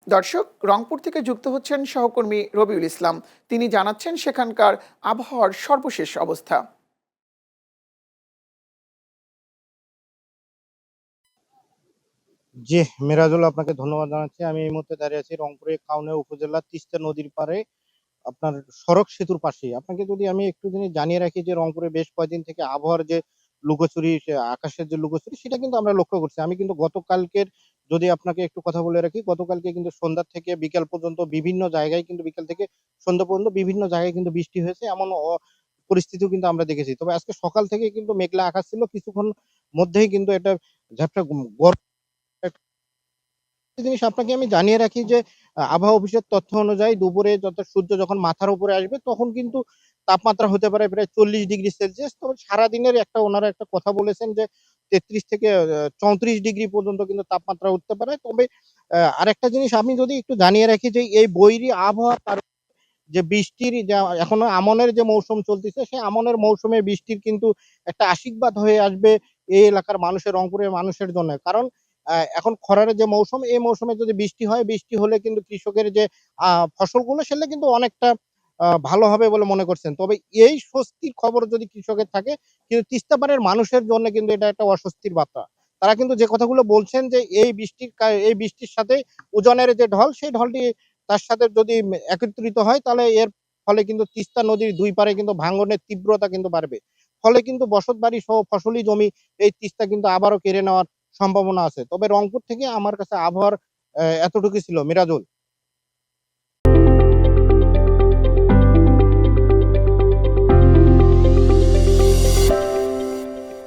দর্শক, রংপুর থেকে যুক্ত হচ্ছেন সহকর্মী রবিউল ইসলাম। তিনি জানাচ্ছেন সেখানকার আবহাওয়ার সর্বশেষ অবস্থা। জি, মিরাজুল, আপনাকে ধন্যবাদ জানাচ্ছি। আমি এই মুহূর্তে দাঁড়িয়ে আছি রংপুরের কাউনিয়া উপজেলার তিস্তা নদীর পাড়ে, আপনার সড়ক সেতুর পাশেই। আপনাকে যদি আমি একটু জিনিস জানিয়ে রাখি যে রংপুরে বেশ কয়েকদিন থেকে আবহাওয়ার যে লুকোচুরি, আকাশের যে লুকোচুরি, সেটা কিন্তু আমরা লক্ষ্য করছি। আমি কিন্তু গতকালকের, যদি আপনাকে একটু কথা বলে রাখি, গতকালকে কিন্তু সন্ধ্যা থেকে বিকাল পর্যন্ত বিভিন্ন জায়গায় কিন্তু, বিকাল থেকে সন্ধ্যা পর্যন্ত বিভিন্ন জায়গায় কিন্তু বৃষ্টি হয়েছে, এমন পরিস্থিতিও কিন্তু আমরা দেখেছি। তবে আজকে সকাল থেকে কিন্তু মেঘলা আকাশ ছিল, কিছুক্ষণ মধ্যেই কিন্তু এটা ঝাপটা গরম একটা জিনিস আপনাকে আমি জানিয়ে রাখি যে আবহাওয়া অফিসের তথ্য অনুযায়ী দুপুরে সূর্য যখন মাথার উপরে আসবে তখন কিন্তু তাপমাত্রা হতে পারে প্রায় 40 ডিগ্রি সেলসিয়াস। তবে সারাদিনের ওনারা একটা কথা বলেছেন যে 33 থেকে 34 ডিগ্রি পর্যন্ত কিন্তু তাপমাত্রা উঠতে পারে। তবে আরেকটা জিনিস আমি যদি একটু জানিয়ে রাখি যে এই বৈরী আবহাওয়া, তার যে বৃষ্টির যা এখনো আমনের যে মৌসুম চলতেছে, সেই আমনের মৌসুমে বৃষ্টির কিন্তু একটা আশীর্বাদ হয়ে আসবে এই এলাকার মানুষের, রংপুরের মানুষের জন্য। কারণ এখন খরার যে মৌসুম, এই মৌসুমে যদি বৃষ্টি হয়, বৃষ্টি হলে কিন্তু কৃষকের যে ফসলগুলো, সেগুলো কিন্তু অনেকটা ভালো হবে বলে মনে করছেন। তবে এই স্বস্তির খবর যদি কৃষকের থাকে, কিন্তু তিস্তা পাড়ের মানুষের জন্য কিন্তু এটা একটা অস্বস্তির বার্তা। তারা কিন্তু যে কথাগুলো বলছেন যে এই বৃষ্টির সাথে উজানের যে ঢল, সেই ঢলটি তার সাথে যদি একত্রিত হয়, তাহলে এর ফলে কিন্তু তিস্তা নদীর ২ পাড়ে কিন্তু ভাঙনের তীব্রতা কিন্তু বাড়বে। ফলে কিন্তু বসতবাড়ি সহ ফসলি জমি এই তিস্তা কিন্তু আবারও কেড়ে নেওয়ার সম্ভাবনা আছে। তবে রংপুর থেকে আমার কাছে আবহাওয়ার এতটুকুই ছিল, মিরাজুল।